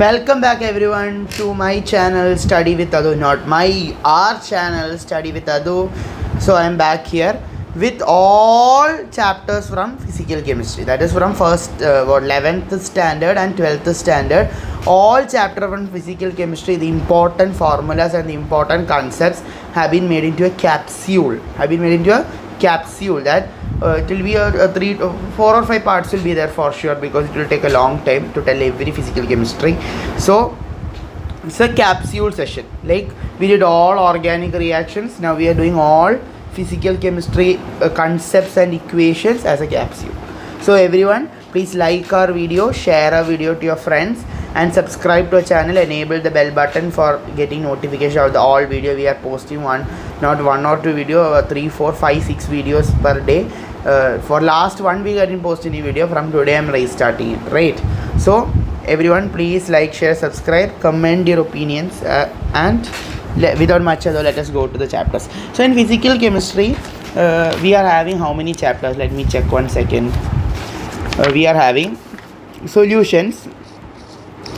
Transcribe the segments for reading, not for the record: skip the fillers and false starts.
Welcome back everyone to my channel Study with Adu, not my our channel Study with Adu. So I am back here with all chapters from physical chemistry, that is from first 11th standard and 12th standard. All chapter from physical chemistry, the important formulas and the important concepts have been made into a capsule, that it will be a 4 or 5 parts will be there for sure, because it will take a long time to tell every physical chemistry. So it's a capsule session, like we did all organic reactions, now we are doing all physical chemistry concepts and equations as a capsule. So everyone, please like our video, share our video to your friends, and subscribe to our channel. Enable the bell button for getting notification of the all video we are posting. Not one or two video, 3, 4, 5, 6 videos per day. For last 1 week I didn't post any video. From today I am restarting it, right? So everyone, please like, share, subscribe, comment your opinions, and without much ado, let us go to the chapters. So in physical chemistry, we are having how many chapters? Let me check 1 second. We are having solutions.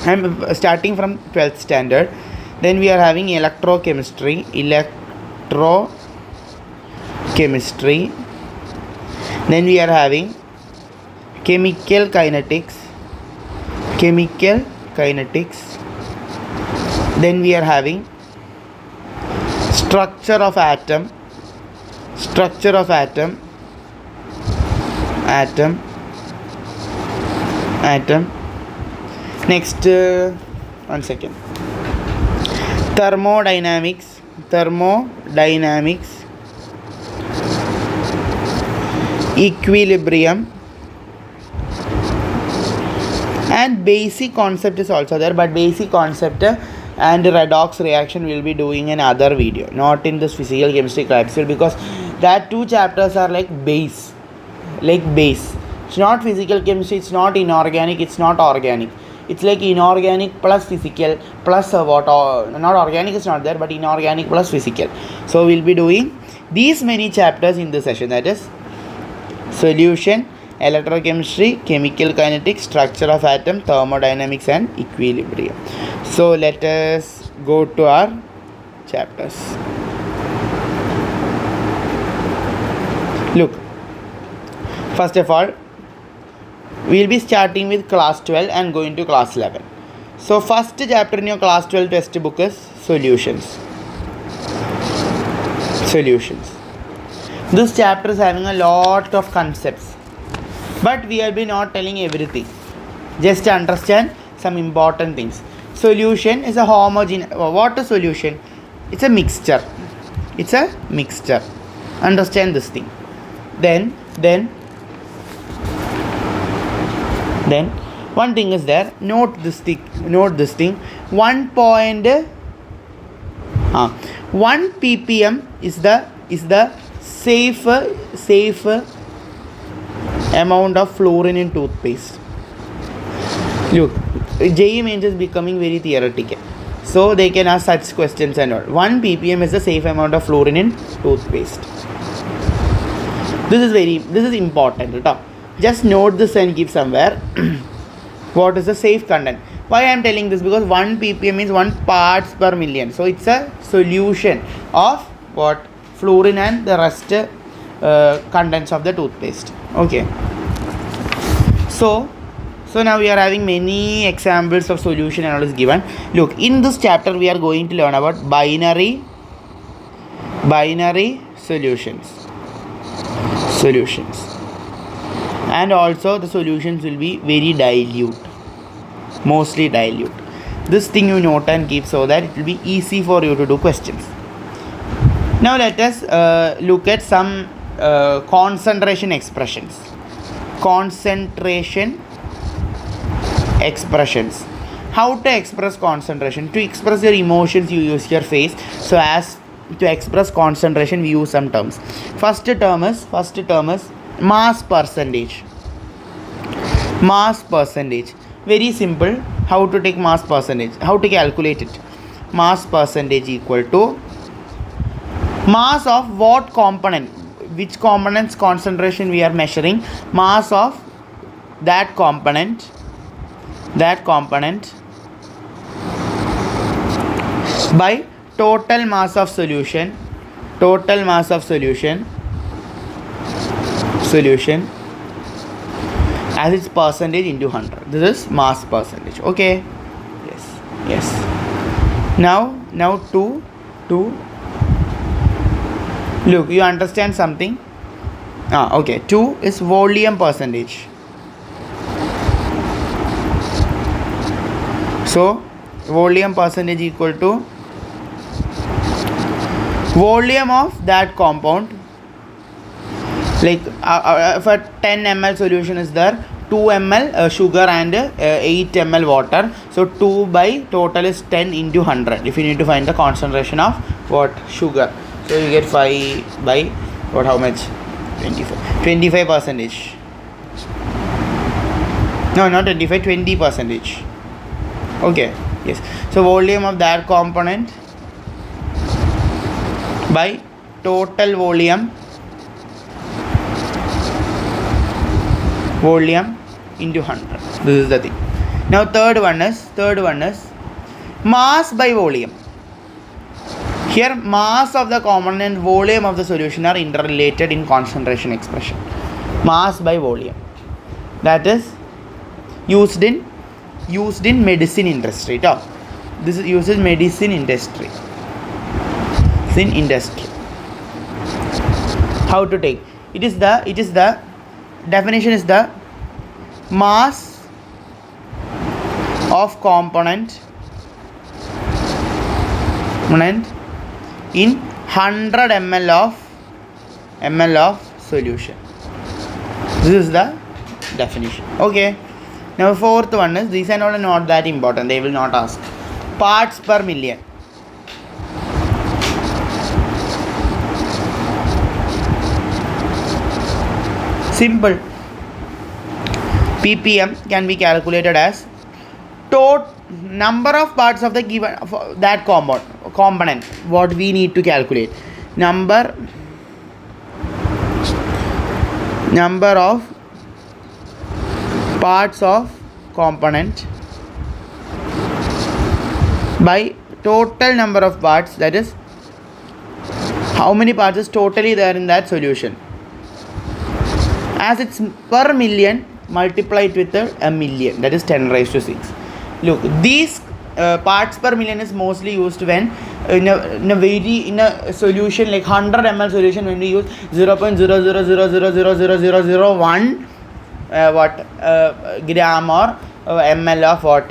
I'm starting from 12th standard. Then we are having electrochemistry. Then we are having chemical kinetics. Then we are having structure of atom. Next, 1 second. Thermodynamics, equilibrium, and basic concept is also there, but basic concept and redox reaction will be doing in other video, not in this physical chemistry capsule, because that 2 chapters are like base. It's not physical chemistry, it's not inorganic, it's not organic. It's like inorganic plus physical plus not organic is not there, but inorganic plus physical. So we'll be doing these many chapters in this session, that is solution, electrochemistry, chemical kinetics, structure of atom, thermodynamics, and equilibrium. So let us go to our chapters. Look, first of all, we will be starting with class 12 and going to class 11. So first chapter in your class 12 textbook is solutions. This chapter is having a lot of concepts, but we will be not telling everything, just to understand some important things. Solution is a homogeneous. What is solution? It's a mixture. Understand this thing. Then one thing is there. Note this thing. 1 ppm is the safe amount of fluorine in toothpaste. Look, JEE means is becoming very theoretical, so they can ask such questions and all. 1 ppm is the safe amount of fluorine in toothpaste. This is important. Just note this and give somewhere. What is the safe content? Why I am telling this? Because 1 ppm means 1 parts per million. So it's a solution of what? Fluorine and the rest contents of the toothpaste. Okay. So now we are having many examples of solution and all is given. Look, in this chapter we are going to learn about binary solutions. And also the solutions will be very mostly dilute. This thing you note and keep so that it will be easy for you to do questions. Now let us look at some concentration expressions. How to express concentration? To express your emotions, you use your face. So as to express concentration, we use some terms. First term is mass percentage. Very simple. How to take mass percentage? How to calculate it? Mass percentage equal to mass of what component? Which component's concentration we are measuring? Mass of that component by total mass of solution, total mass of solution as its percentage into 100. This is mass percentage. Okay, yes. Now to look, you understand something? Okay, 2 is volume percentage. So volume percentage equal to volume of that compound. Like if a 10 ml solution is there, 2 ml sugar and 8 ml water. So 2 by total is 10 into 100. If you need to find the concentration of what? Sugar. So you get 5 by what? How much? 25 percentage. No, not 25, 20 percentage. Okay, yes. So volume of that component by total volume into 100. This is the thing. Now third one is mass by volume. Here mass of the component and volume of the solution are interrelated in concentration expression. Mass by volume. That is used in medicine industry. This is used in medicine industry. How to take? It is the definition is the mass of component in 100 ml of solution. This is the definition. Okay. Now fourth one is, these are not that important. They will not ask. Parts per million. Simple. ppm can be calculated as total number of parts of the given that component. What we need to calculate, number of parts of component by total number of parts, that is how many parts is totally there in that solution. As it's per million, multiply it with a million, that is 10 raised to 6. Look, these parts per million is mostly used when in a solution like 100 ml solution, when we use 0.000000001 gram or ml of a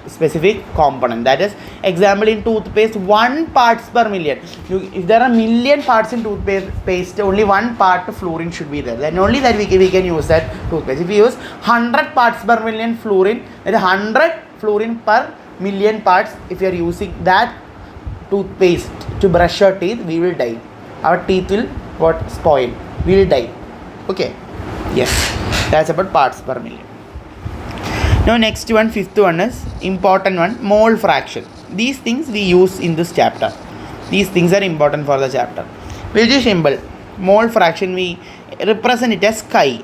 specific component. That is, example, in toothpaste, 1 parts per million. If there are million parts in toothpaste, only 1 part of fluorine should be there. Then only that we can use that toothpaste. If we use 100 parts per million fluorine, that is 100 fluorine per million parts. If you are using that toothpaste to brush your teeth, we will die. Our teeth will spoil. We will die. Okay. Yes. That's about parts per million. Now next one, fifth one is important one, mole fraction. These things we use in this chapter. These things are important for the chapter. We'll just symbol. Mole fraction, we represent it as chi.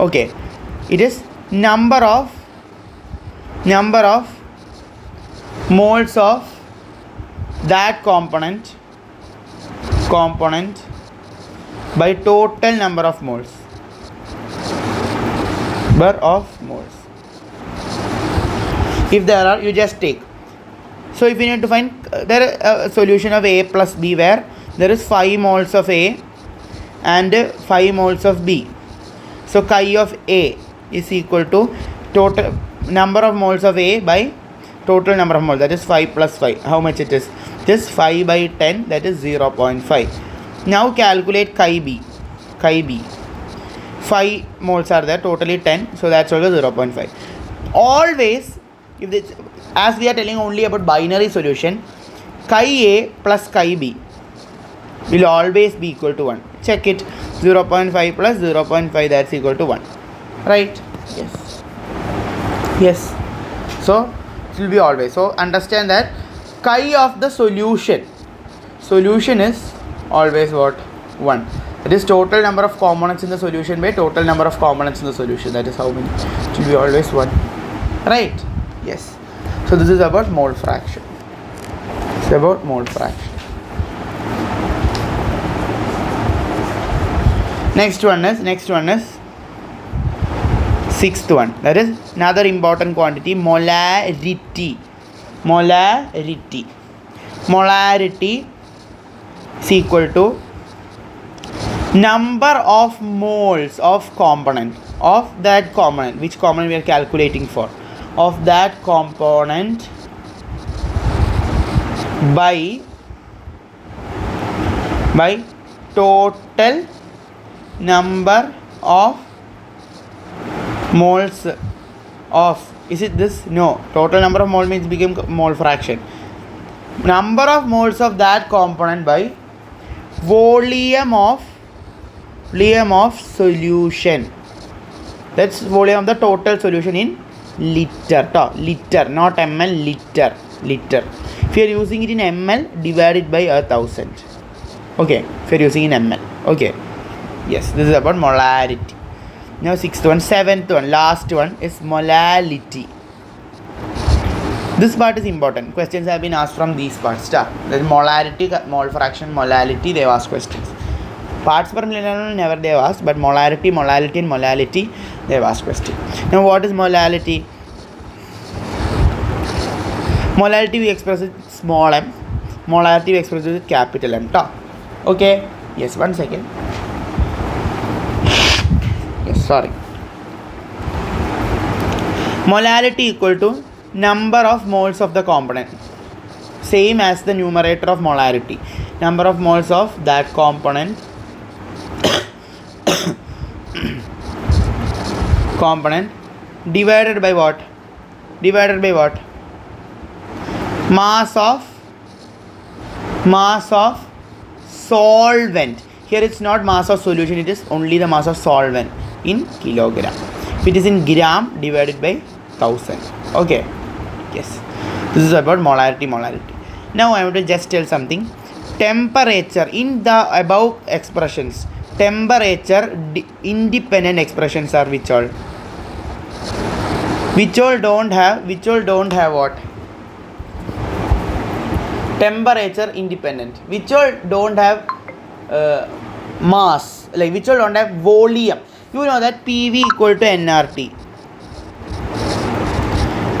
Okay. It is number of moles of that component by total number of moles. If there are, you just take. So if you need to find a solution of A plus B where there is 5 moles of A and 5 moles of B. So chi of A is equal to total number of moles of A by total number of moles, that is 5 plus 5. How much it is? This 5 by 10, that is 0.5. Now calculate chi B. 5 moles are there, totally 10, so that's also 0.5. Always, if this, as we are telling only about binary solution, chi A plus chi B will always be equal to 1. Check it. 0.5 plus 0.5, that's equal to 1. Right? Yes. So it will be always. So understand that chi of the solution is always what? 1. That is total number of components in the solution by total number of components in the solution. That is how many. It will be always 1. Right? Yes. So this is about mole fraction. It's about mole fraction. Next one is sixth one. That is another important quantity, molarity. Molarity is equal to number of moles of component of that component. Which component we are calculating for? Of that component by total number of moles of, is it this? No, total number of mole means become mole fraction. Number of moles of that component by volume of solution. That's volume of the total solution in liter. Liter, not ml, liter. If you are using it in ml, divide it by 1000. Okay, if you are using in ml. Okay, yes, this is about molarity. Now sixth one, seventh one, last one is molality. This part is important. Questions have been asked from these parts. That is molarity, mole fraction, molality. They have asked questions. Parts per million never they have asked, but molarity, and molality they have asked questions. Now what is molality? Molality we express with small m. Molarity we express with capital M. Okay. Yes. 1 second. Yes. Sorry. Molarity equal to number of moles of the component. Same as the numerator of molarity. Number of moles of that component divided by what? Mass of solvent. Here it's not mass of solution, it is only the mass of solvent in kilogram. If it is in gram, divided by 1000. Okay. Yes. This is about molarity. Now I want to just tell something. Temperature in the above expressions. Temperature independent expressions are which all? Which all don't have what? Temperature independent. Which all don't have mass, like which all don't have volume. You know that PV equal to nRT.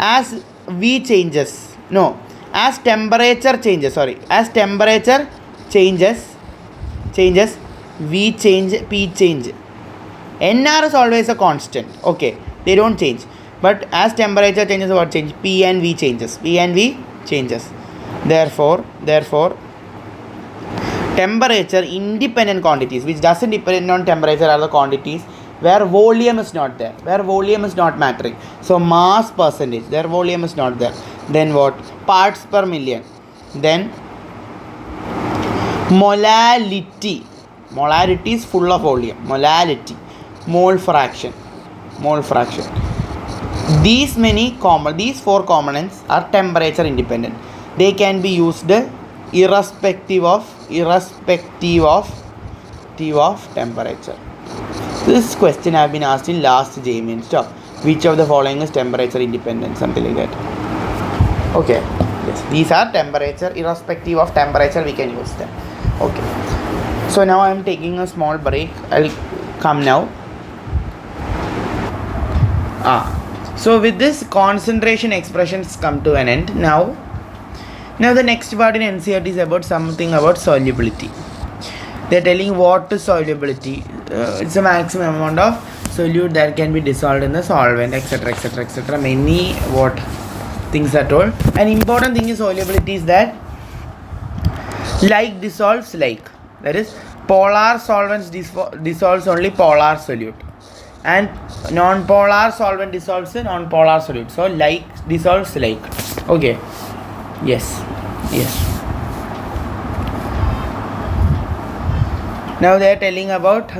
As V changes, no, as temperature changes, as temperature changes, V change, P change. NR is always a constant. Okay, they don't change. But as temperature changes, what change? P and V changes. Therefore, temperature independent quantities which doesn't depend on temperature are the quantities where volume is not there, where volume is not mattering. So mass percentage, their volume is not there. Then what? Parts per million. Then molality. Molarity is full of volume. Molality. Mole fraction. These four components are temperature independent. They can be used irrespective of temperature. This question have been asked in last JEE stop. Which of the following is temperature independent? Something like that. Okay. Yes. These are temperature, irrespective of temperature we can use them. Okay. So now I am taking a small break. I'll come now. So with this, concentration expressions come to an end. Now the next part in NCERT is about something about solubility. They are telling what is solubility. It's a maximum amount of solute that can be dissolved in the solvent, etc. Many things are told. An important thing is solubility is that like dissolves like. That is, polar solvents dissolves only polar solute, and non-polar solvent dissolves a non-polar solute. So like dissolves like. Okay. Yes. Now they are telling about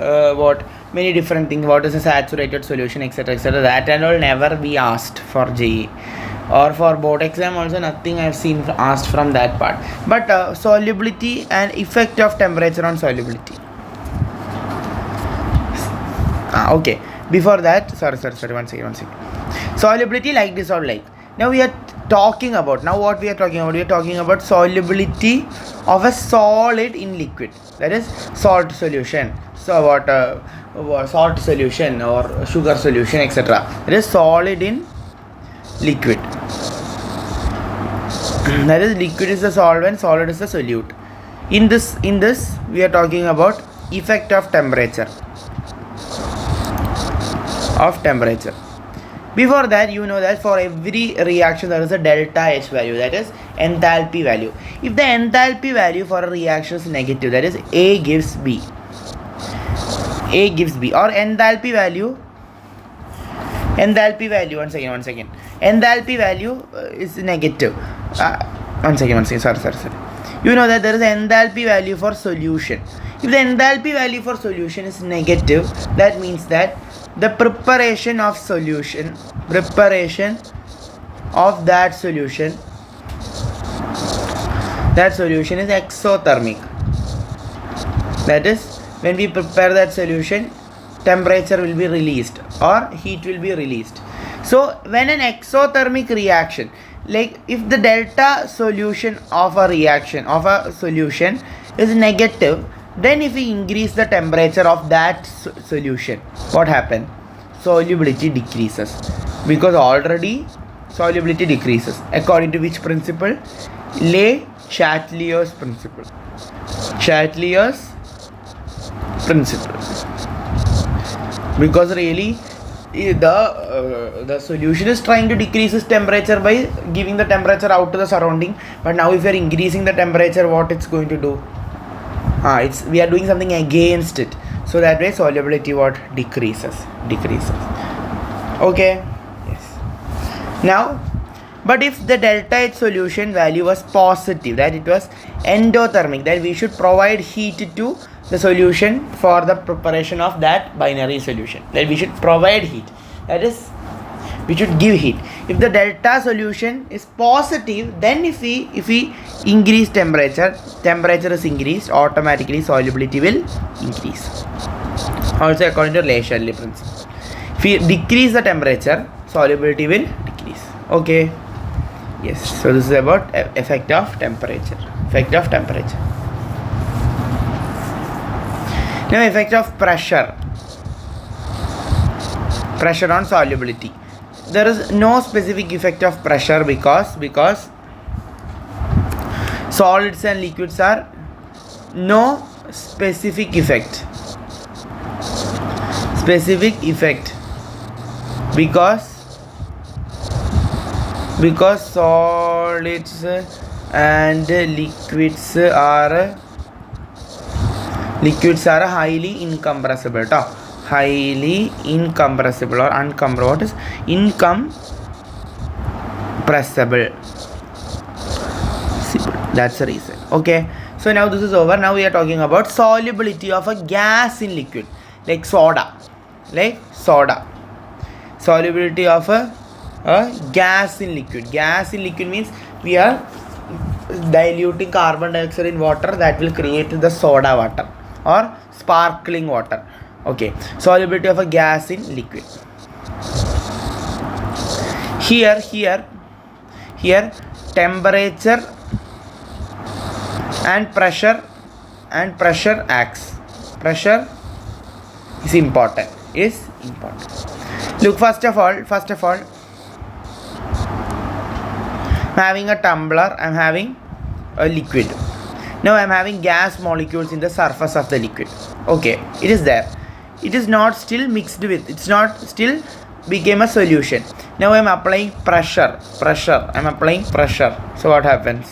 many different things. What is a saturated solution, etc. That and all never be asked for JEE, or for board exam also nothing I have seen asked from that part. But solubility and effect of temperature on solubility. Okay. Before that, sorry. One second. Solubility like dissolve like. Now we are talking about, now what we are talking about, we are talking about solubility of a solid in liquid, that is salt solution. So what salt solution or sugar solution, etc. It is solid in liquid. That is, liquid is the solvent, solid is the solute. In this we are talking about effect of temperature. Before that, you know that for every reaction there is a delta H value, that is enthalpy value. If the enthalpy value for a reaction is negative, that is A gives B, or enthalpy value, one second, enthalpy value is negative. One second, sorry. You know that there is enthalpy value for solution. If the enthalpy value for solution is negative, that means that the preparation of that solution is exothermic. That is, when we prepare that solution, temperature will be released or heat will be released. So when an exothermic reaction, like if the delta solution of a reaction of a solution is negative, then if we increase the temperature of that solution, what happens? Solubility decreases, because already solubility decreases. According to which principle? Le Chatelier's principle. Because really the solution is trying to decrease its temperature by giving the temperature out to the surrounding, but now if we are increasing the temperature, what it's going to do? We are doing something against it. So that way solubility what decreases. Okay, yes. Now, but if the delta H solution value was positive, that it was endothermic, that we should provide heat to the solution for the preparation of that binary solution, that we should provide heat, that is, we should give heat. If the delta solution is positive, then if we increase temperature is increased, automatically solubility will increase. Also according to Le Chatelier's principle, if we decrease the temperature, solubility will decrease. Okay, yes. So this is about effect of temperature. Now effect of pressure on solubility. There is no specific effect of pressure because solids and liquids are no specific effect because solids and liquids are highly incompressible. Highly incompressible or uncompressible. What is incompressible? That's the reason. Okay, so now this is over. Now we are talking about solubility of a gas in liquid, like soda. Solubility of a gas in liquid. Gas in liquid means we are diluting carbon dioxide in water, that will create the soda water or sparkling water. Okay, solubility of a gas in liquid. Here temperature and pressure acts. Pressure is important. Look, first of all, I'm having a tumbler, I'm having a liquid. Now I'm having gas molecules in the surface of the liquid. Okay, it is there. It is not still mixed with, it's not still became a solution. Now I'm applying pressure. I'm applying pressure. So what happens?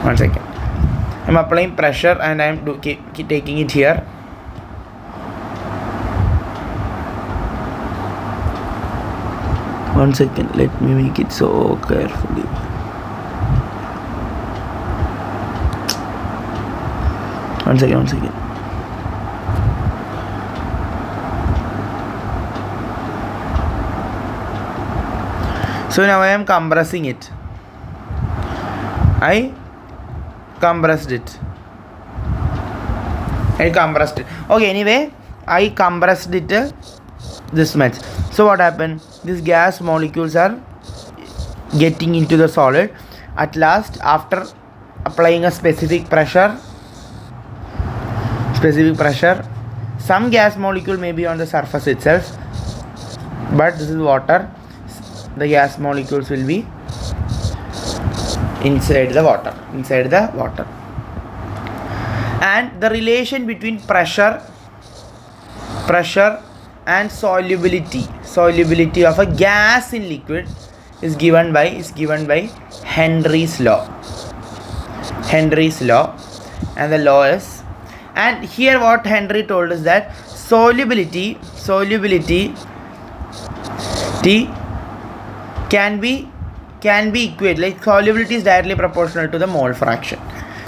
One second. I'm applying pressure and I'm taking it here. One second, let me make it so carefully. One second. So now I am compressing it. I compressed it. Okay, anyway, I compressed it this much. So what happened? These gas molecules are getting into the solid. At last, after applying a specific pressure, some gas molecule may be on the surface itself, but this is water. The gas molecules will be inside the water. And the relation between pressure and solubility of a gas in liquid is given by Henry's law. And the law is, and here what Henry told us that solubility can be equated, like solubility is directly proportional to the mole fraction.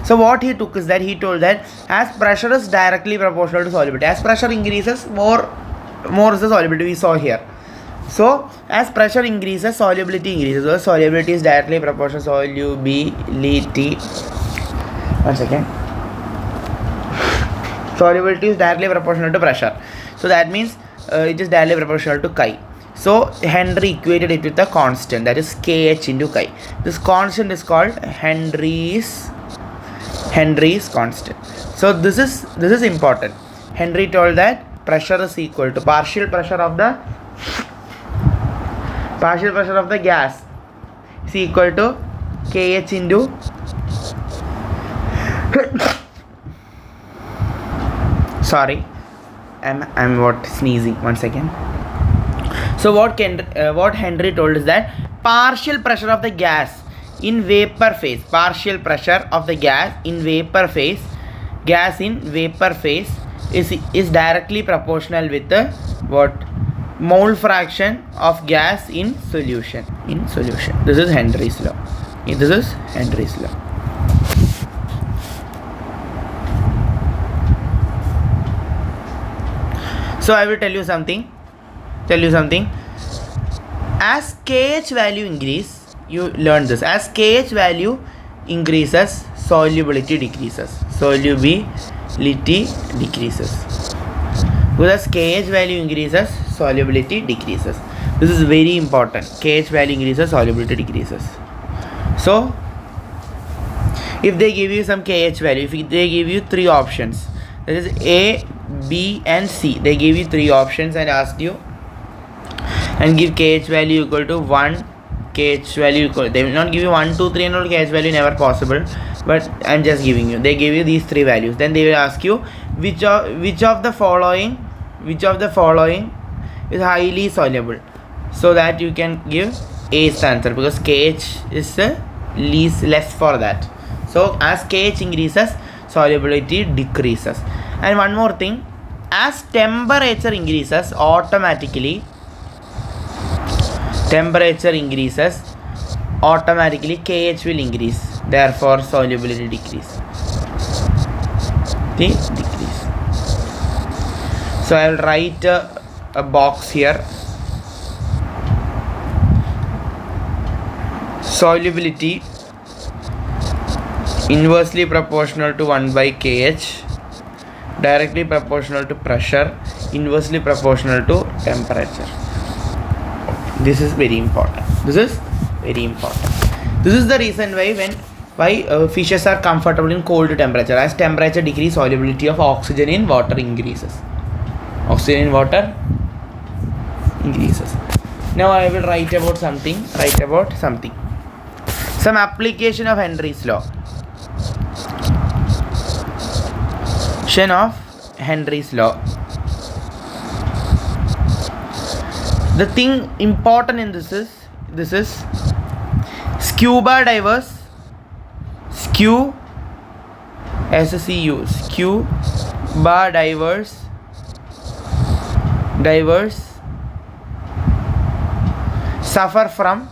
So what he took is that he told that as pressure is directly proportional to solubility, as pressure increases, more is the solubility we saw here. So as pressure increases, solubility increases. So solubility is directly proportional. Solubility. One second. Solubility is directly proportional to pressure. So that means it is directly proportional to chi. So Henry equated it with a constant, that is Kh into chi. This constant is called Henry's constant. So this is important. Henry told that pressure is equal to partial pressure of the gas is equal to Kh into sorry, I'm sneezing. 1 second. So what Henry told is that partial pressure of the gas in vapor phase, is directly proportional with the mole fraction of gas in solution. This is Henry's law. So I will tell you something. As Kh value increase, you learn this. As Kh value increases, solubility decreases. Because Kh value increases, solubility decreases. This is very important. Kh value increases, solubility decreases. So if they give you some Kh value, if they give you 3 options, that is A, B and C, they give you 3 options and ask you and give Kh value equal to 1, Kh value equal, they will not give you 1, 2, 3 and all. Kh value never possible, but I'm just giving you, they give you these 3 values. Then they will ask you which of the following is highly soluble, so that you can give A is the answer, because Kh is less for that. So as Kh increases, solubility decreases. And one more thing, as temperature increases, automatically Kh will increase, therefore solubility decrease. So I will write a box here. Solubility inversely proportional to 1 by Kh, directly proportional to pressure, inversely proportional to temperature. This is very important. This is the reason why fishes are comfortable in cold temperature. As temperature decreases, solubility of oxygen in water increases. Now I will write about something. Some application of Henry's law. The thing important in this is scuba divers. Scuba divers suffer from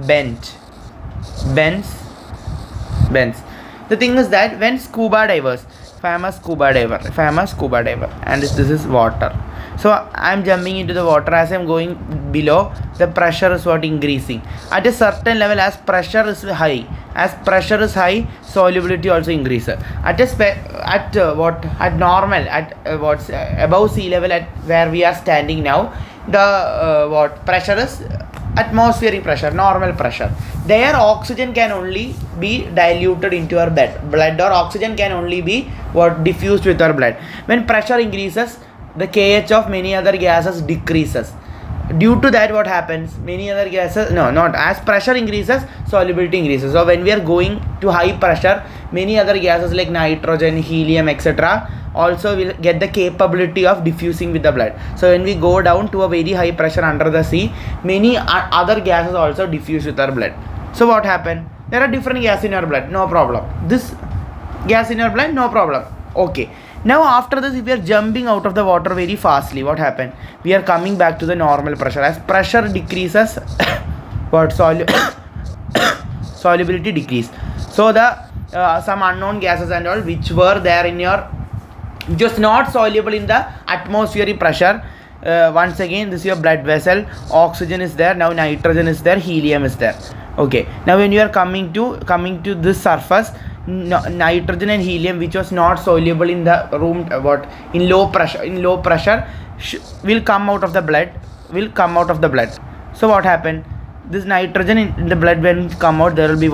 bends. The thing is that when scuba divers, if I am a scuba diver and this is water, so I am jumping into the water. As I am going below, the pressure is increasing at a certain level. As pressure is high, solubility also increases. Above sea level, at where we are standing now, the pressure is atmospheric pressure, normal pressure. There oxygen can only be diluted into our blood, or oxygen can only be diffused with our blood. When pressure increases, the KH of many other gases decreases. Due to that, what happens? Many other gases, not as pressure increases, solubility increases. So when we are going to high pressure, many other gases like nitrogen, helium, etc. also will get the capability of diffusing with the blood. So when we go down to a very high pressure under the sea, many other gases also diffuse with our blood. So what happened? There are different gases in our blood, no problem. This gas in our blood, no problem. Okay. Now after this, if we are jumping out of the water very fastly, what happened? We are coming back to the normal pressure. As pressure decreases, solubility decrease. So the some unknown gases and all which were there in your, just not soluble in the atmospheric pressure. Once again, this is your blood vessel. Oxygen is there. Now nitrogen is there. Helium is there. Okay. Now when you are coming to this surface, nitrogen and helium, which was not soluble in the room, in low pressure will come out of the blood. So what happened? This nitrogen in the blood, when it come out, there will be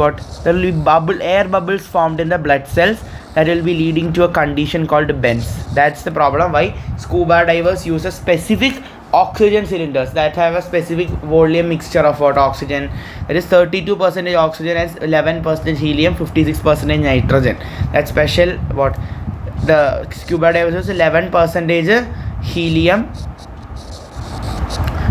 air bubbles formed in the blood cells, that will be leading to a condition called bends. That's the problem why scuba divers use a specific oxygen cylinders that have a specific volume mixture of oxygen, that is 32% oxygen and 11% helium, 56% nitrogen. That special the scuba divers use 11% helium,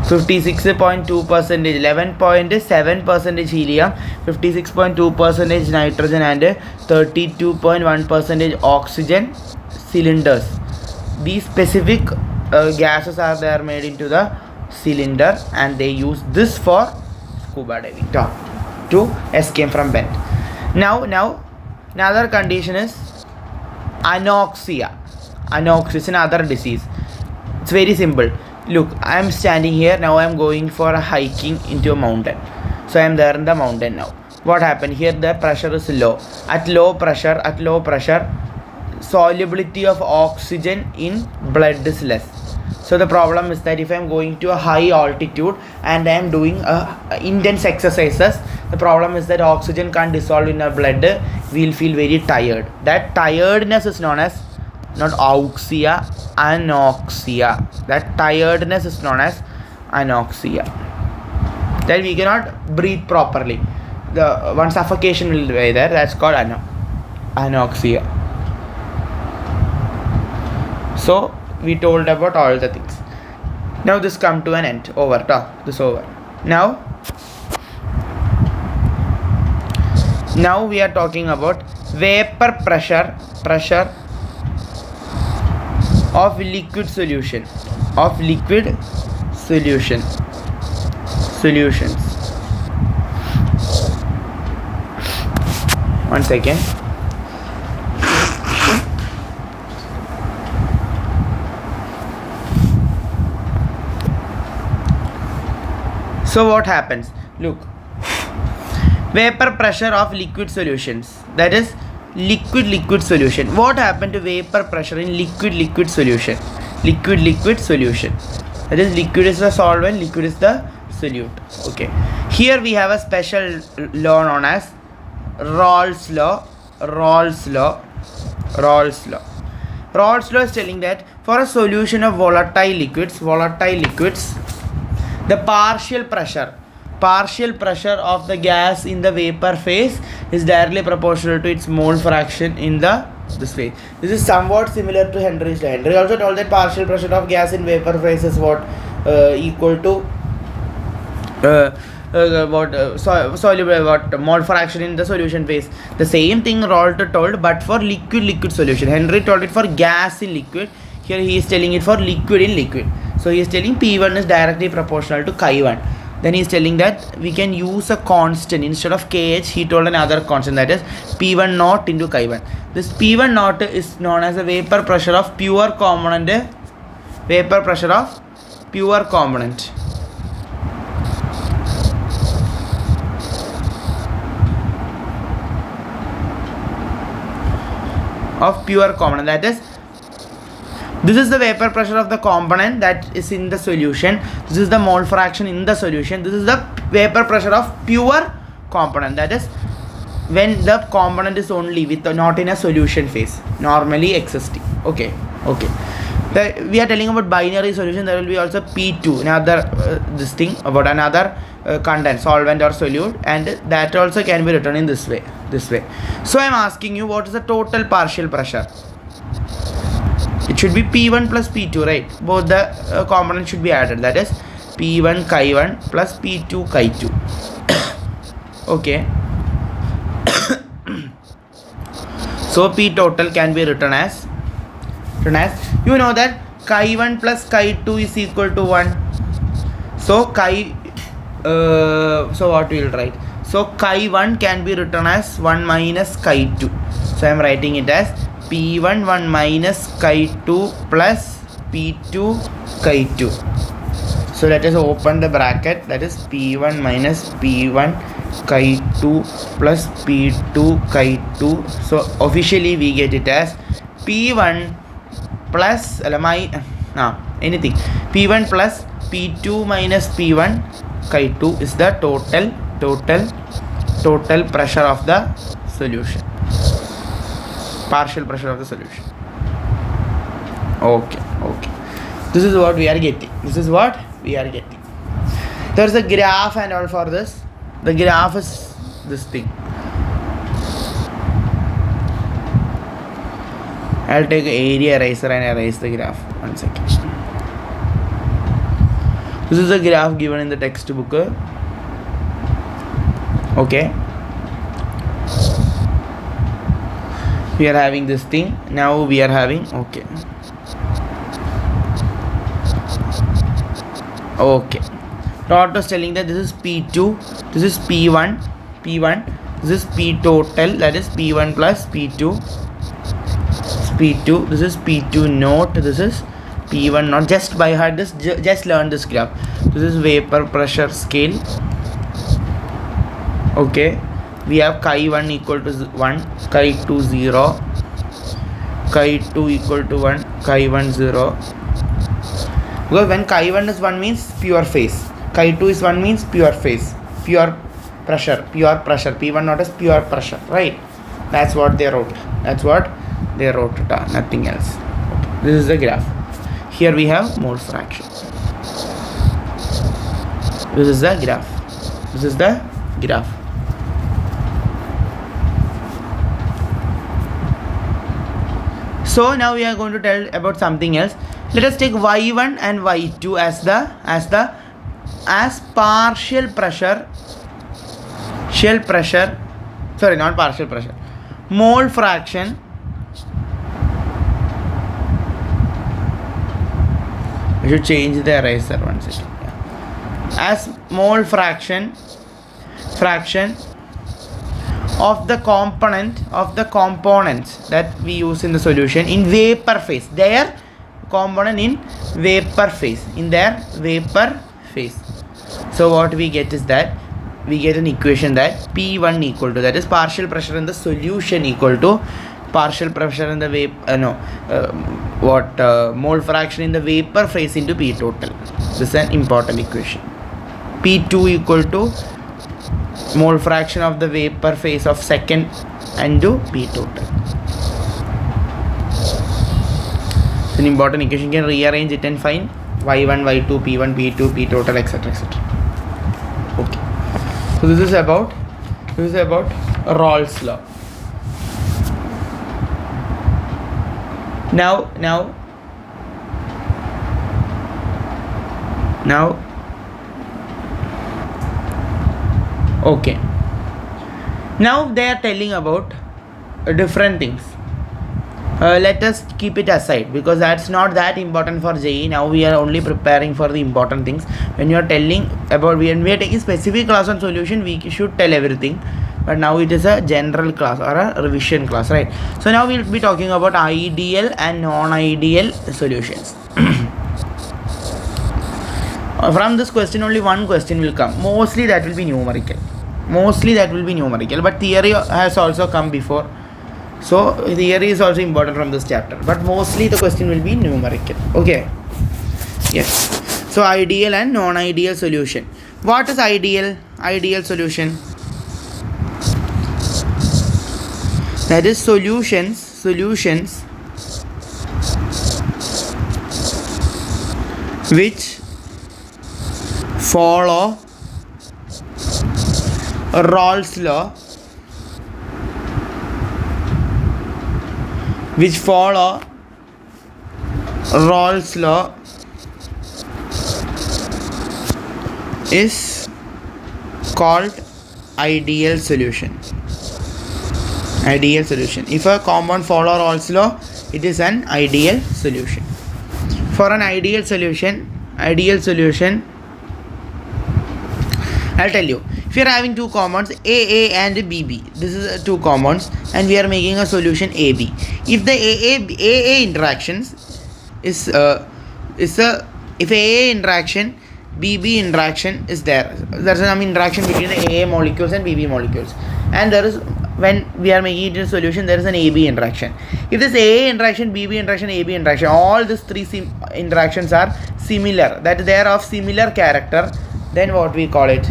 56.2%, 11.7% helium, 56.2% nitrogen and 32.1% oxygen cylinders. These specific gases are there made into the cylinder, and they use this for scuba diving to escape from bend. Now another condition is anoxia. Anoxia is another disease. It's very simple. Look, I am standing here. Now I am going for a hiking into a mountain. So I am there in the mountain now. What happened? Here the pressure is low. At low pressure, solubility of oxygen in blood is less. So the problem is that if I am going to a high altitude and I am doing intense exercises, the problem is that oxygen can't dissolve in our blood. We will feel very tired. That tiredness is known as not auxia, anoxia. That tiredness is known as anoxia. That we cannot breathe properly. The one suffocation will be there. That's called anoxia. So we told about all the things. Now this come to an end. Over. This over. Now we are talking about vapor pressure of liquid solution. Solutions. One second. So what happens? Look, vapor pressure of liquid solutions, that is liquid solution. What happened to vapor pressure in liquid solution? Liquid solution, that is liquid is the solvent, liquid is the solute. Okay, here we have a special law known as Rawls law is telling that for a solution of volatile liquids, the partial pressure of the gas in the vapor phase is directly proportional to its mole fraction in this phase. This is somewhat similar to Henry's law. Henry also told that partial pressure of gas in vapor phase is equal to soluble mole fraction in the solution phase. The same thing Rawls told, but for liquid solution. Henry told it for gas in liquid. Here he is telling it for liquid in liquid. So he is telling P1 is directly proportional to chi1. Then he is telling that we can use a constant instead of KH. He told another constant, that is P1 naught into chi1. This P1 naught is known as the vapor pressure of pure component. That is This is the vapor pressure of the component that is in the solution. This is the mole fraction in the solution. This is the vapor pressure of pure component, that is when the component is only with not in a solution phase, normally existing. Okay. We are telling about binary solution. There will be also P2, another this thing about another content, solvent or solute, and that also can be written in this way. So I am asking you, what is the total partial pressure? It should be P1 plus P2, right? Both the components should be added, that is P1 chi1 plus P2 chi2. Okay. So P total can be written as you know that chi1 plus chi2 is equal to 1. So so what we will write? So chi1 can be written as 1 minus chi2. So I am writing it as P1 1 minus chi2 plus P2 chi2. So let us open the bracket, that is P1 minus P1 chi2 plus P2 chi2. So officially we get it as P1 plus anything P1 plus P2 minus P1 chi2 is the total pressure of the solution, partial pressure of the solution. Okay. This is what we are getting. There's a graph and all for this. The graph is this thing. I'll take an area eraser and erase the graph. 1 second. This is the graph given in the textbook. Okay. We are having this thing. Now we are having, okay. Dot was telling that this is P2, this is P1, this is P total, that is P1 plus P2, this is P2 note, this is P1 note. Just by heart this, just learn this graph. This is vapor pressure scale. Okay, we have chi1 equal to 1, chi2 0, chi2 equal to 1, chi1 0. Because when chi1 is 1 means pure phase, chi2 is 1 means pure phase, pure pressure, P1 not as pure pressure, right? That's what they wrote. Nothing else. Okay. This is the graph. Here we have mole fraction. This is the graph. So now we are going to tell about something else. Let us take y1 and y2 as partial pressure, mole fraction. I should change the eraser 1 second. As mole fraction of the components that we use in the solution in vapor phase, their component in vapor phase, So what we get is that we get an equation that P1 equal to, that is partial pressure in the solution equal to partial pressure in the mole fraction in the vapor phase into P total. This is an important equation. P2 equal to mole fraction of the vapor phase of second into P total. It's an important equation. You can rearrange it and find y1, y2, p1, p2, p total, etc. Okay. So this is about Rawls law. Now okay. Now they are telling about different things. Let us keep it aside because that's not that important for JEE. Now we are only preparing for the important things. When you are telling about, when we are taking specific class on solution, we should tell everything. But now it is a general class or a revision class, right? So now we'll be talking about ideal and non-ideal solutions. From this question only one question will come. Mostly that will be numerical. But theory has also come before. So theory is also important from this chapter, but mostly the question will be numerical. Okay. Yes. So ideal and non-ideal solution. What is ideal? Ideal solution. That is solutions which follow Rawls law, is called ideal solution. Ideal solution. If a compound follow Rawls law, it is an ideal solution. For an ideal solution, I'll tell you. If you are having two compounds AA and BB, this is two compounds, and we are making a solution AB. If the AA interactions is if AA interaction, BB interaction is there's some interaction between the AA molecules and BB molecules, and there is, when we are making it into a solution, there is an AB interaction. If this AA interaction, BB interaction, AB interaction, all these three interactions are similar, that they are of similar character, then what we call it?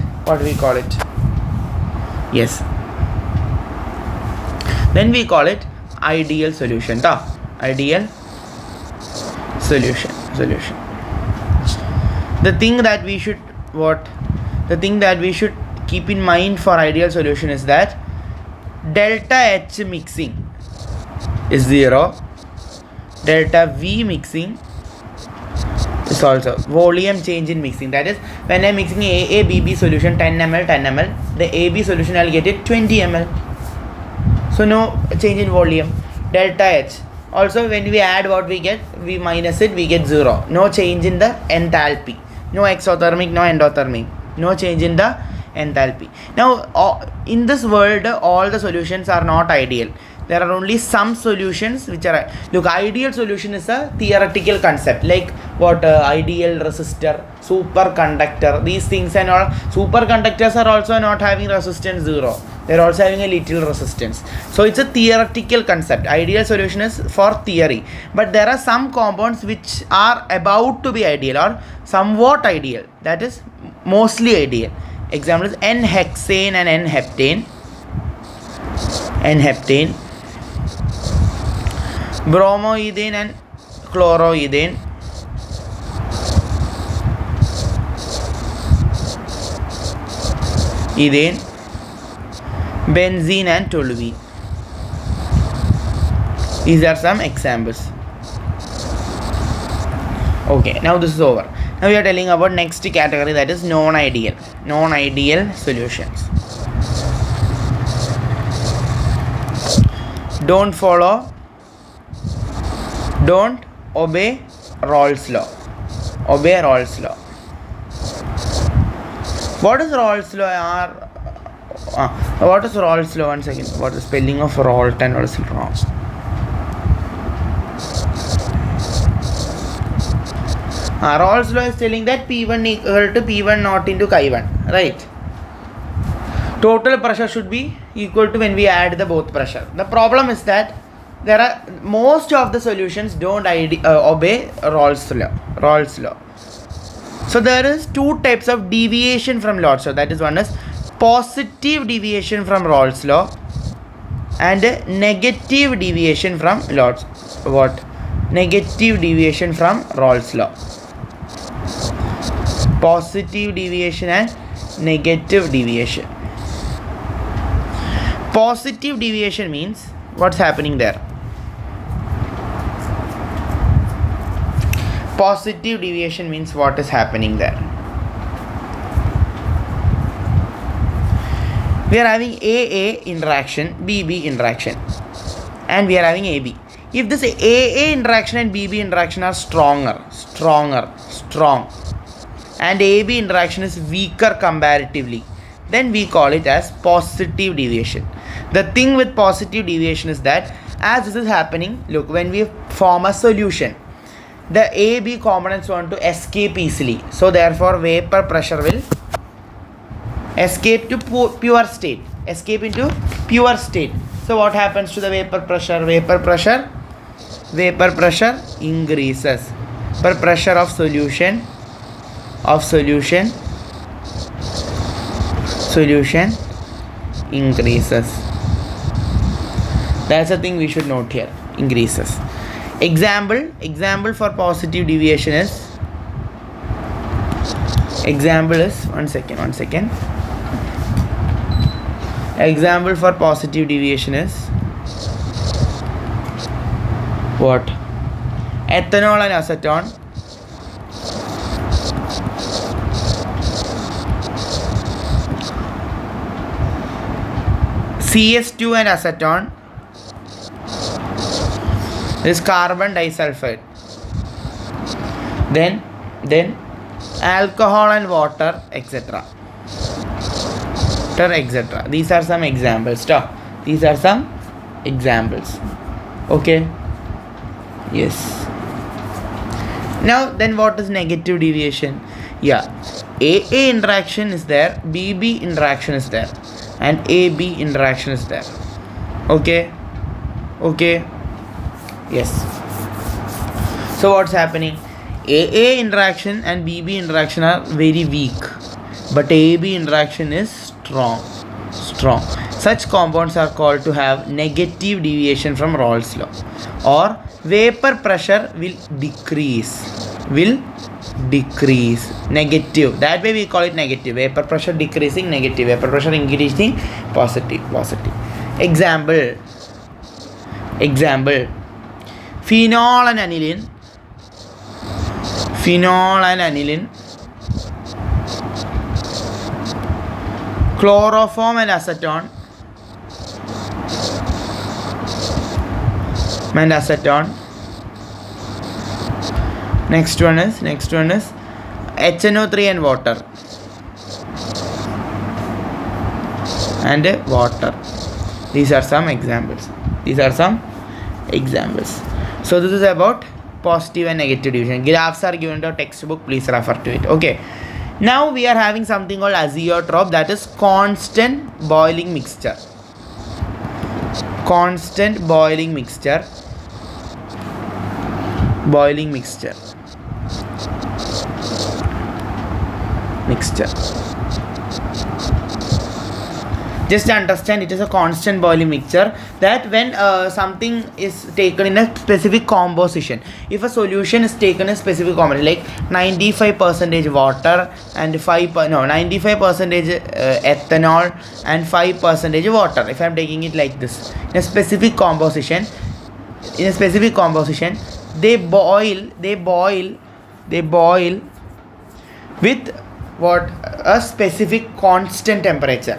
Yes. Then we call it ideal solution. Ideal solution. The thing that we should keep in mind for ideal solution is that delta H mixing is 0, delta V mixing is also volume change in mixing. That is, when I am mixing AA BB solution 10 ml, the AB solution I will get it 20 ml. So no change in volume. Delta H. Also, when we add, what we get, we minus it, we get 0. No change in the enthalpy. No exothermic, no endothermic. No change in the enthalpy. Now, in this world, all the solutions are not ideal. There are only some solutions which are, look, ideal solution is a theoretical concept, like what ideal resistor, superconductor, these things and all. Superconductors are also not having resistance 0. They are also having a little resistance. So it's a theoretical concept. Ideal solution is for theory. But there are some compounds which are about to be ideal or somewhat ideal. That is mostly ideal. Example is N-hexane and N-heptane. N-heptane. Bromoethane and chloroethane. Ethane. Benzene and toluene. These are some examples. Okay, now this is over. Now we are telling about next category, that is non-ideal solutions. Don't obey Rawls law. What is Rawls law? What is Rawls law? 1 second. What is the spelling of Rawls and what is wrong? Rawls law is telling that P1 equal to P1 naught into Chi1, right? Total pressure should be equal to when we add the both pressure. The problem is that there are most of the solutions don't obey Rawls law. So there is two types of deviation from Rawls law. That is, one is positive deviation from Rawls law and negative deviation from negative deviation from Rawls law. Positive deviation and negative deviation. Positive deviation means what's happening there? Positive deviation means what is happening there? We are having AA interaction, BB interaction, and we are having AB. If this AA interaction and BB interaction are strong, and AB interaction is weaker comparatively, then we call it as positive deviation. The thing with positive deviation is that as this is happening, look, when we form a solution, the AB components want to escape easily. So therefore vapor pressure will escape to pure state. So what happens to the vapor pressure? Vapor pressure increases. Per pressure of solution increases. That's the thing we should note here. Increases. Example for positive deviation is, one second. Example for positive deviation is what? Ethanol and acetone CS2 and acetone is carbon disulfide. Then alcohol and water, etc. These are some examples. Okay. Yes. Now then, what is negative deviation? Yeah, AA interaction is there, BB interaction is there, and AB interaction is there. Okay. Yes. So what's happening? AA interaction and BB interaction are very weak, but AB interaction is strong. Such compounds are called to have negative deviation from Raoult's law, or vapor pressure will decrease. Negative. That way we call it negative. Vapor pressure decreasing, negative. Vapor pressure increasing, positive. Example. Phenol and aniline. Chloroform and acetone. Next one is HNO3 and water. These are some examples. So this is about positive and negative division. Graphs are given to a textbook. Please refer to it. Okay. Now we are having something called azeotrope, that is constant boiling mixture. Just understand, it is a constant boiling mixture, that when something is taken in a specific composition, if a solution is taken in a specific composition, like 95% water and 95% ethanol and 5% water, if I am taking it like this, in a specific composition, they boil with what? A specific constant temperature.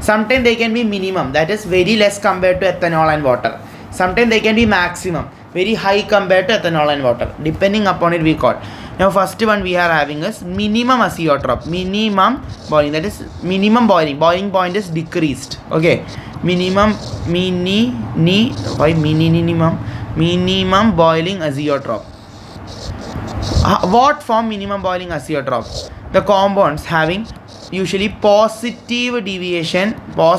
Sometimes they can be minimum, that is very less compared to ethanol and water. Sometimes they can be maximum, very high compared to ethanol and water. Depending upon it we call. Now first one we are having is minimum azeotrope. Minimum boiling, that is minimum boiling. Boiling point is decreased. Okay. Minimum boiling azeotrope. What form minimum boiling azeotrope? The compounds having usually positive deviation for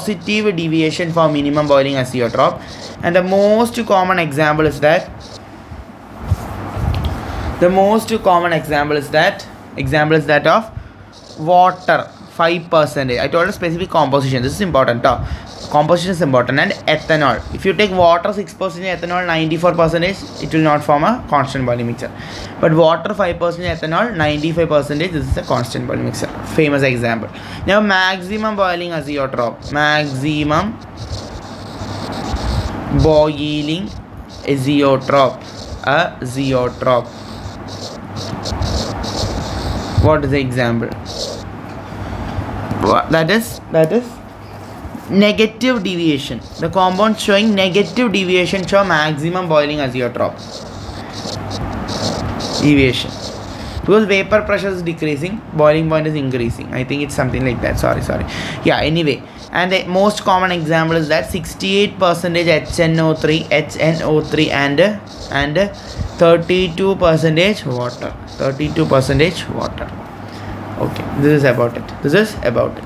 minimum boiling azeotrope, and the most common example is that of water 5%. I told a specific composition. This is important. Composition is important. And ethanol. If you take water 6%, ethanol 94%, it will not form a constant boiling mixture. But water 5%, ethanol 95%, this is a constant boiling mixture. Famous example. Now maximum boiling azeotrope. What is the example? That is negative deviation. The compound showing negative deviation show maximum boiling azeotrope. Deviation. Because vapor pressure is decreasing, boiling point is increasing. I think it's something like that. Sorry. Yeah, anyway. And the most common example is that 68% HNO3 and 32% water. Okay, this is about it.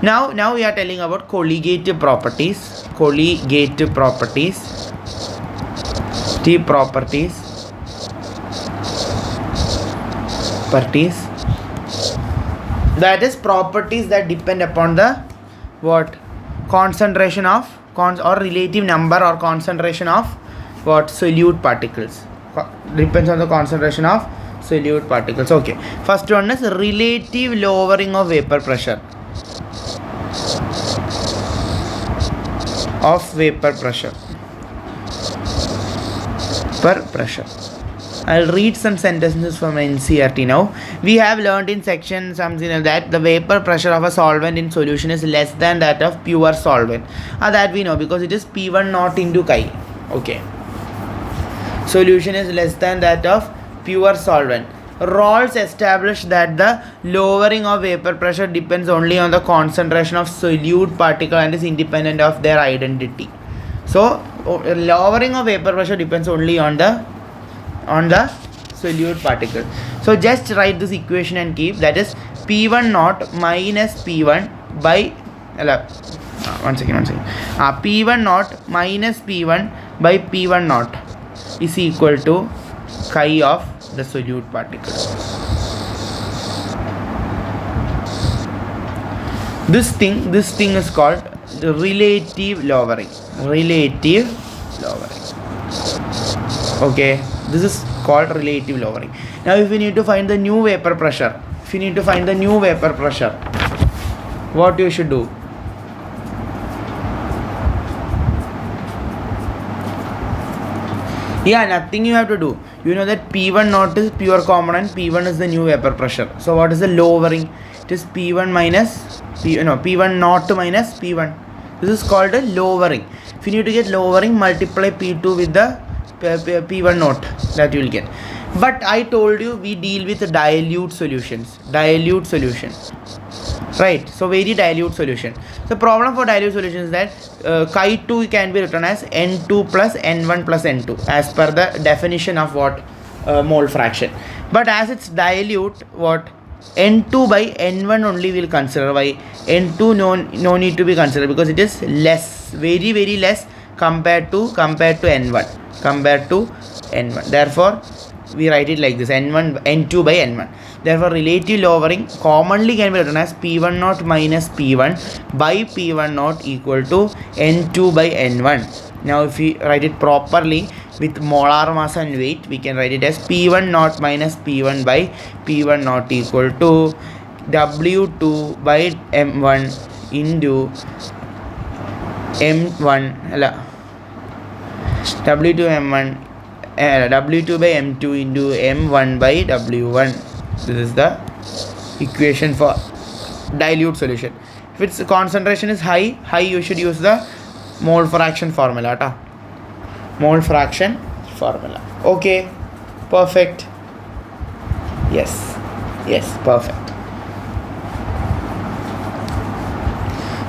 Now we are telling about colligative properties. Colligative properties. T properties. That is properties that depend upon the what? Concentration of or relative number or concentration of what? Solute particles. Depends on the concentration of solute particles. Okay. First one is relative lowering of vapor pressure. I'll read some sentences from NCERT now. We have learned in section something that the vapor pressure of a solvent in solution is less than that of pure solvent. That we know because it is P1 naught into chi. Okay. Solution is less than that of pure solvent. Rawls established that the lowering of vapor pressure depends only on the concentration of solute particle and is independent of their identity. So, lowering of vapor pressure depends only on the solute particle. So just write this equation and keep, that is P1 naught minus P1 by P1 naught minus P1 by P1 naught is equal to chi of the solute particle. This thing is called the relative lowering. Okay, this is called relative lowering. Now if we need to find the new vapor pressure, what you should do? Yeah, nothing you have to do. You know that P1 naught is pure component, P1 is the new vapor pressure. So what is the lowering? It is P1 minus P1 naught minus P1. This is called a lowering. If you need to get lowering, multiply P2 with the P1 naught, that you will get. But I told you we deal with dilute solutions. Right, so very dilute solution. The problem for dilute solution is that chi 2 can be written as N2 plus N1 plus N2 as per the definition of what? Mole fraction. But as it's dilute, what? N2 by N1 only will consider. Why? N2 no need to be considered because it is less, very very less compared to N1. Therefore we write it like this, N2 by N1. Therefore relative lowering commonly can be written as P1 naught minus P1 by P1 naught equal to N2 by N1. Now if we write it properly with molar mass and weight, we can write it as P1 naught minus P1 by P1 naught equal to W2 by M1 into M1 W2 by M2 into M1 by W1. This is the equation for dilute solution. If its concentration is high, you should use the mole fraction formula. Okay, perfect. Yes, perfect.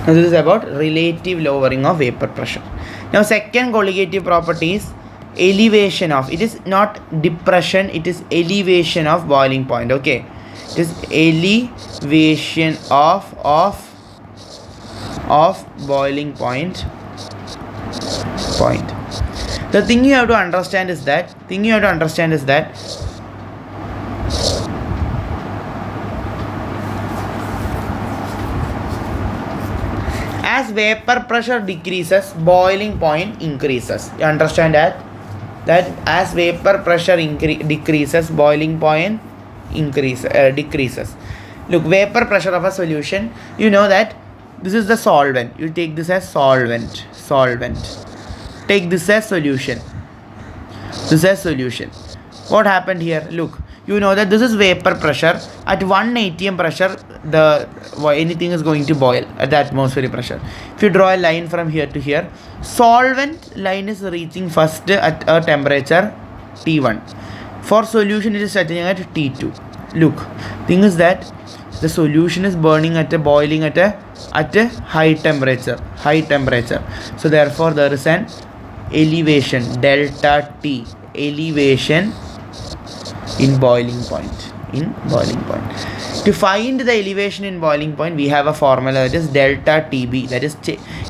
Now this is about relative lowering of vapor pressure. Now second colligative property is elevation of, it is not depression, it is elevation of boiling point. Okay, it is elevation of boiling point. The thing you have to understand is that as vapor pressure decreases, boiling point increases. You understand that as vapor pressure decreases, boiling point decreases. Look, vapor pressure of a solution, you know that this is the solvent. You take this as solvent. Take this as solution. What happened here? Look, you know that this is vapor pressure. At 1 atm pressure, anything is going to boil at the atmospheric pressure. If you draw a line from here to here, solvent line is reaching first at a temperature T1. For solution, it is setting at T2. Look, thing is that the solution is boiling at a high temperature. So therefore there is an elevation, delta T, elevation in boiling point. To find the elevation in boiling point, we have a formula that is delta TB, that is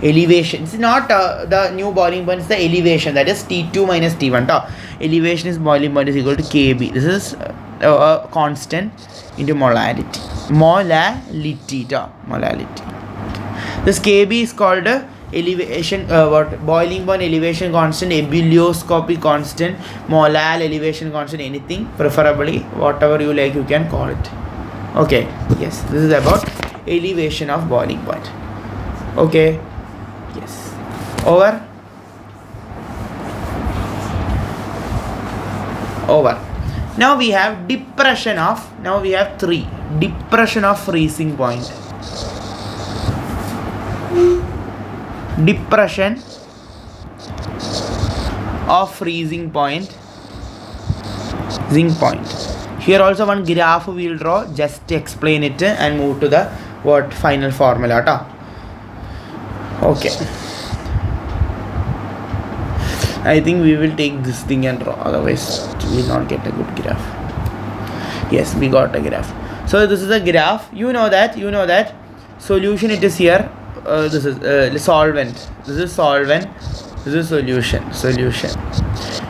elevation. It's not the new boiling point, it's the elevation, that is T2 minus T1. Elevation is boiling point is equal to KB. This is a constant into molality. Molality. This KB is called elevation, boiling point elevation constant, ebullioscopy constant, molal elevation constant, anything, preferably whatever you like you can call it. Okay, yes, this is about elevation of boiling point. Okay, yes, over. Now we have depression of, now we have 3 depression of freezing point. Depression of freezing point. Here also one graph we will draw just to explain it and move to the final formula. Okay, I think we will take this thing and draw, otherwise we will not get a good graph. Yes, we got a graph. So this is a graph. You know that solution, it is here. This is solvent. This is solvent. This is solution.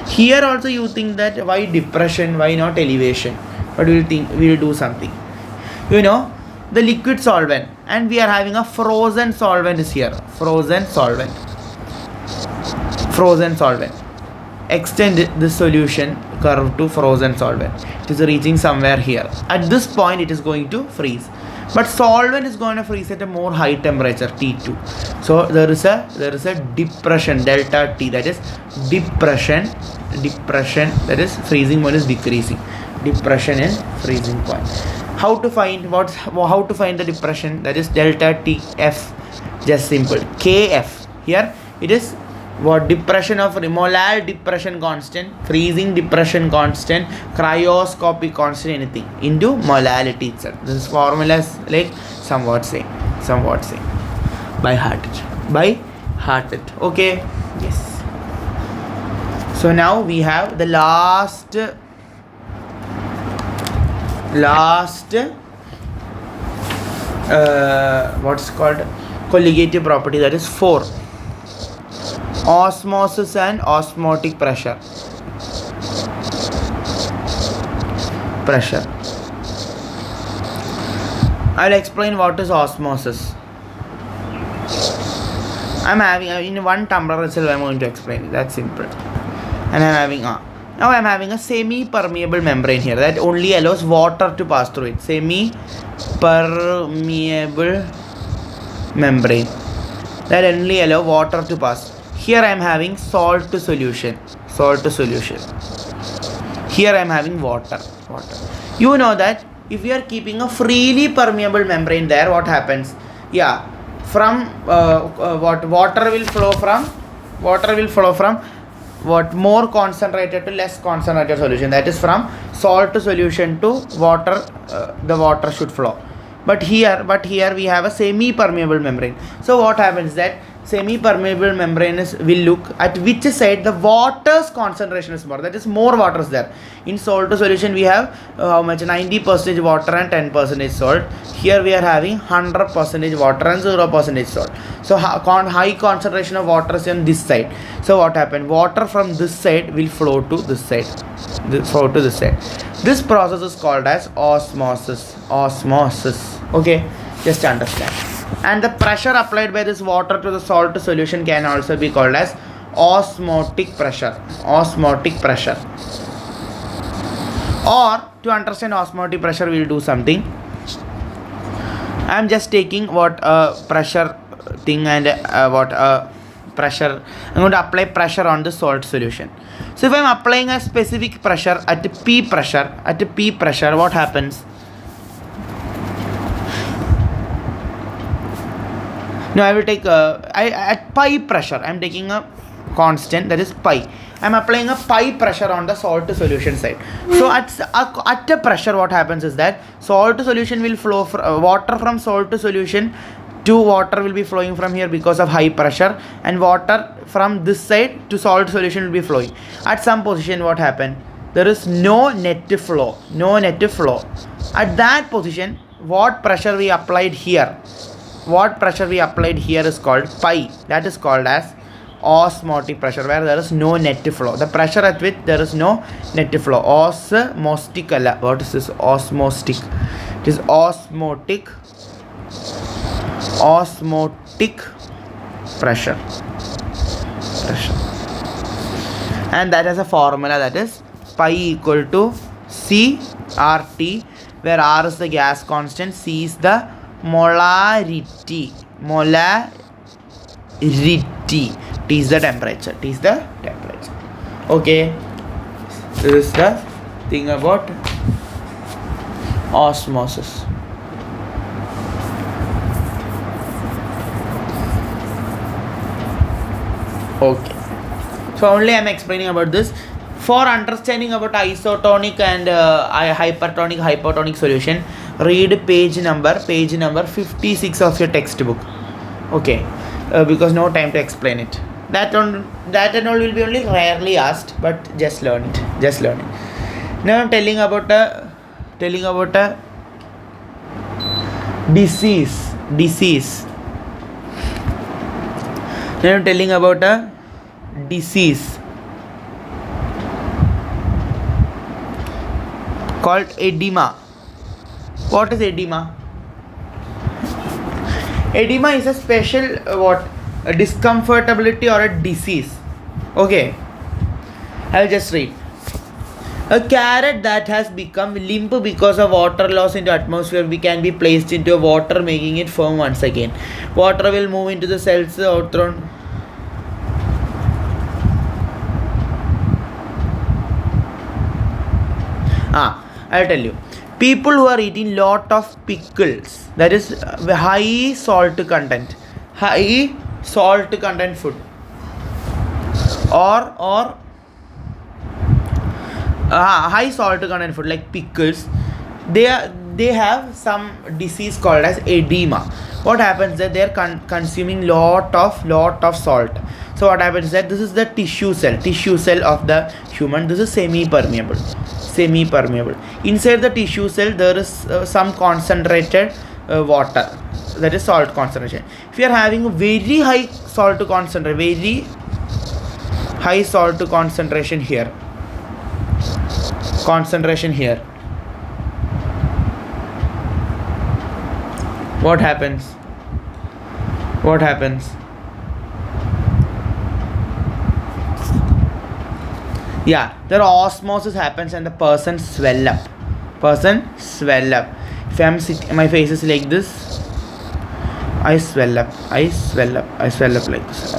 Here also you think that why depression, why not elevation? But we will do something. You know, the liquid solvent, and we are having a frozen solvent is here. Frozen solvent. Extend the solution curve to frozen solvent. It is reaching somewhere here. At this point it is going to freeze. But solvent is going to freeze at a more high temperature, T2. So there is a depression, delta T, that is depression, that is freezing point is decreasing. Depression in freezing point. How to find the depression, that is delta TF, just simple. KF, here it is what depression of molar depression constant, freezing depression constant, cryoscopic constant, anything into molality itself. This formula is like somewhat same by heart it. Okay, yes. So now we have the last what's called colligative property, that is 4. Osmosis and osmotic pressure. I'll explain what is osmosis. I'm having in one tumbler itself I'm going to explain it. That's simple. And now I'm having a semi-permeable membrane here that only allows water to pass through it. Semi-permeable membrane that only allows water to pass. Here I am having salt to solution. Here I am having water. You know that if you are keeping a freely permeable membrane there, what happens? Yeah, from water will flow from what more concentrated to less concentrated solution. That is from salt to solution to water. The water should flow. But here we have a semi-permeable membrane. So what happens that semi-permeable membrane will look at which side the water's concentration is more. That is more water is there. In salt to solution we have how much? 90% water and 10% salt. Here we are having 100% water and 0% salt. So high concentration of water is on this side. So what happened? Water from this side will flow to this side. This process is called as osmosis. Okay, just understand. And the pressure applied by this water to the salt solution can also be called as osmotic pressure. Or to understand osmotic pressure, we will do something. I am just taking what pressure thing and pressure. I'm going to apply pressure on the salt solution. So if I am applying a specific pressure at P pressure, what happens? Now I will take at pi pressure. I am taking a constant, that is pi. I am applying a pi pressure on the salt solution side. So at a pressure, what happens is that salt solution will flow water from salt solution to water will be flowing from here because of high pressure, and water from this side to salt solution will be flowing. At some position, what happened? There is no net flow. At that position, what pressure we applied here, is called pi. That is called as osmotic pressure, where there is no net flow. The pressure at which there is no net flow. Osmotic. What is this? Osmotic. It is osmotic pressure. And that has a formula, that is pi equal to CRT, where R is the gas constant, C is the molarity, T is the temperature, okay. This is the thing about osmosis. Okay, so only I am explaining about this. For understanding about isotonic and hypertonic solution, read page number 56 of your textbook. Okay, because no time to explain it. That and all will be only rarely asked, but just learn it. Now I'm telling about a disease. Now I'm telling about a disease called edema. What is edema? Edema is a special a discomfortability or a disease. Okay, I'll just read. A carrot that has become limp because of water loss into atmosphere can be placed into water, making it firm once again. Water will move into the cells outthrown. I'll tell you. People who are eating lot of pickles, that is high salt content food, or high salt content food like pickles, they have some disease called as edema. What happens that they are consuming lot of salt. So what happens that this is the tissue cell of the human. This is semi-permeable. Inside the tissue cell there is some concentrated water, that is salt concentration. If you are having a very high salt concentration here, what happens? Yeah, the osmosis happens and the person swell up. If I'm sitting, my face is like this, I swell up like this.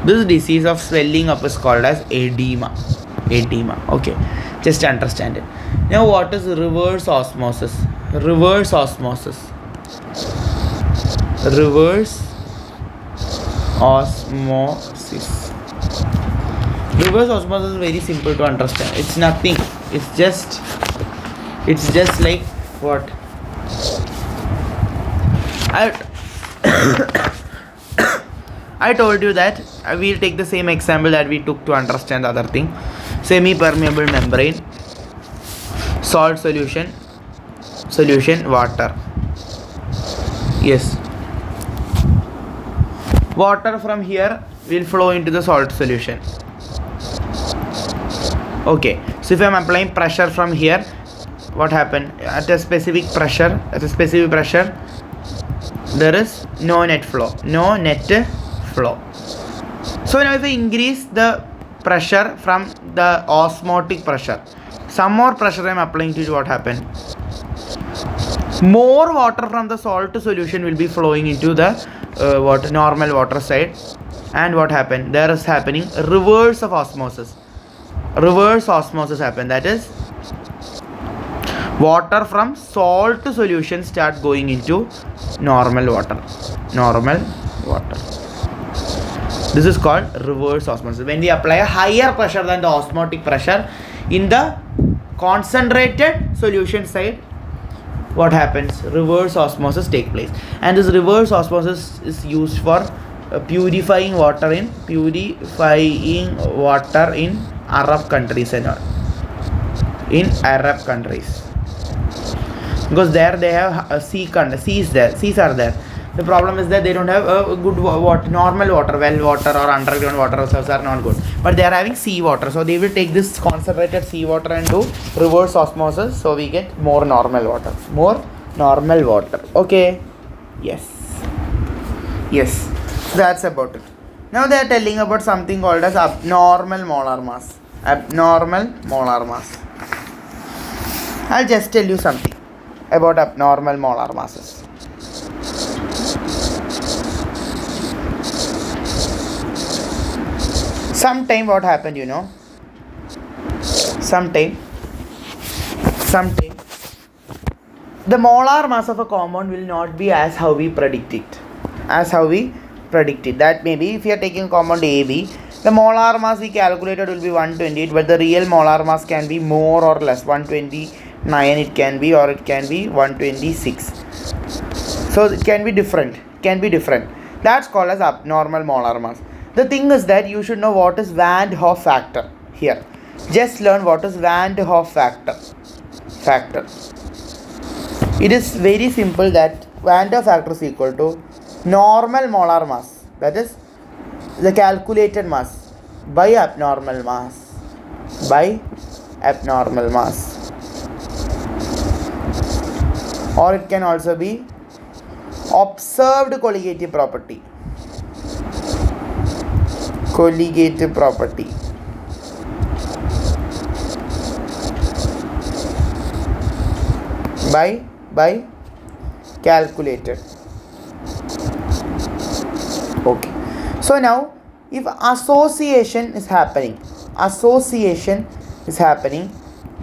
This disease of swelling up is called as edema. Okay, just understand it. Now what is reverse osmosis? Reverse osmosis is very simple to understand. It's nothing. It's just like what I told you that we'll take the same example that we took to understand the other thing. Semi-permeable membrane, salt solution, water. Yes, water from here will flow into the salt solution. Okay, so if I am applying pressure from here, what happened? At a specific pressure, there is no net flow. So now if I increase the pressure from the osmotic pressure, some more pressure I am applying to it, what happened? More water from the salt solution will be flowing into the normal water side, and what happened? There is happening reverse of osmosis. Happen, that is water from salt solution start going into normal water. This is called reverse osmosis. When we apply a higher pressure than the osmotic pressure in the concentrated solution side, what happens? Reverse osmosis take place, and this reverse osmosis is used for purifying water in Arab countries and all. because there they have a C's there, C's are there. The problem is that they don't have a good normal water, well water or underground water reserves are not good, but they are having sea water, so they will take this concentrated sea water and do reverse osmosis, so we get more normal water. Okay, yes, that's about it. Now they are telling about something called as abnormal molar mass. I'll just tell you something about abnormal molar masses. Sometime what happened, sometime the molar mass of a compound will not be as how we predict it. That maybe if you are taking compound AB, the molar mass we calculated will be 128, but the real molar mass can be more or less, 129 it can be, or it can be 126. So it can be different. That's called as abnormal molar mass. The thing is that you should know what is Van Hoff factor here. Just learn what is Van Hoff factor. It is very simple that Van Hoff factor is equal to normal molar mass, that is the calculated mass, by abnormal mass. Or it can also be observed colligative property. By calculated. Okay. So now if association is happening,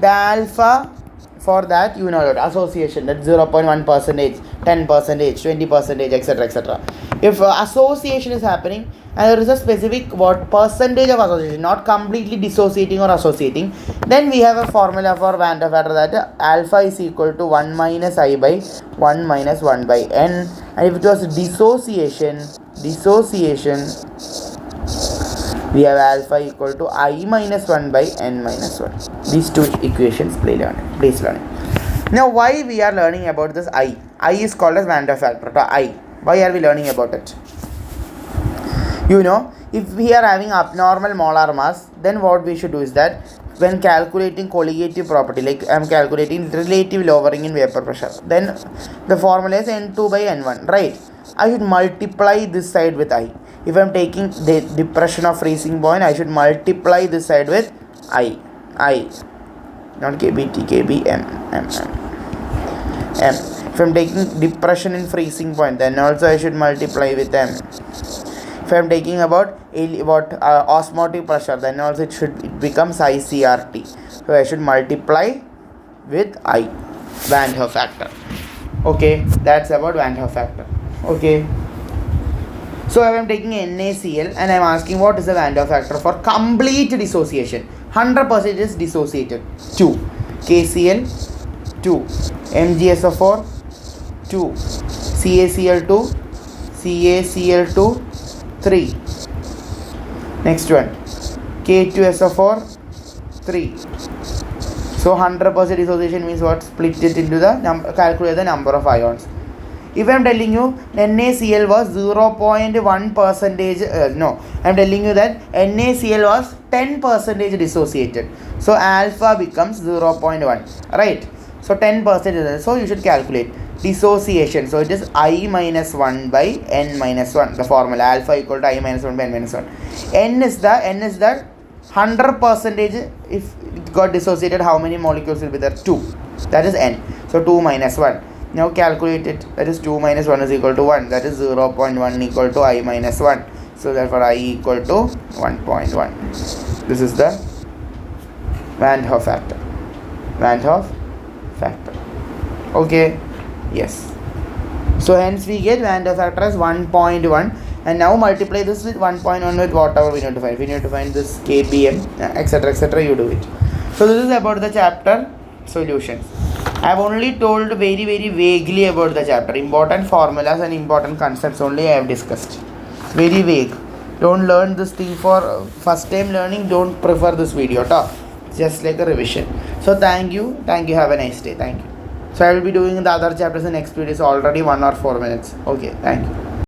the alpha for that that association, that 0.1%, 10%, 20%, etc. If association is happening and there is a specific percentage of association, not completely dissociating or associating, then we have a formula for Van der Waals that alpha is equal to 1 minus I by 1 minus 1 by n, and if it was dissociation, we have alpha equal to I minus 1 by n minus 1. These two equations, please learn it. Now why we are learning about this I? I is called as Van der Waals factor. I. Why are we learning about it? If we are having abnormal molar mass, then what we should do is that when calculating colligative property, like I am calculating relative lowering in vapor pressure, then the formula is N2 by N1, right? I should multiply this side with I. If I am taking the depression of freezing point, I should multiply this side with I, not KBT, KB, M. If I am taking depression in freezing point, then also I should multiply with M. If I am taking about osmotic pressure, then also it becomes ICRT. So I should multiply with I, Van der Waals factor. Okay, that's about Van der Waals factor. Okay. So I am taking NaCl and I am asking what is the Van der Waals factor for complete dissociation. 100% is dissociated. 2. KCl 2. MgSO4 2. CaCl2 CaCl2 3. Next one, K2SO4 3. So 100% dissociation means what? Split it into the calculate the number of ions. If I am telling you NaCl was 0.1%, no, I am telling you that NaCl was 10% dissociated. So alpha becomes 0.1, right? So 10%, so you should calculate dissociation. So it is I minus 1 by n minus 1. The formula alpha equal to I minus 1 by n minus 1. N is the 100%. If it got dissociated, how many molecules will be there? 2. That is n. So 2 minus 1. Now calculate it. That is 2 minus 1 is equal to 1. That is 0.1 equal to I minus 1. So therefore I equal to 1.1. This is the Van der Waals factor. Okay. Yes. So hence we get Van der Waals factor as 1.1, and now multiply this with 1.1 with whatever we need to find. We need to find this KBM, etc. You do it. So this is about the chapter solutions. I have only told very vaguely about the chapter. Important formulas and important concepts only I have discussed. Very vague. Don't learn this thing for first time learning. Don't prefer this video. Just like a revision. So thank you. Have a nice day. Thank you. So I will be doing the other chapters in next video. So already 1 or 4 minutes. Okay, thank you.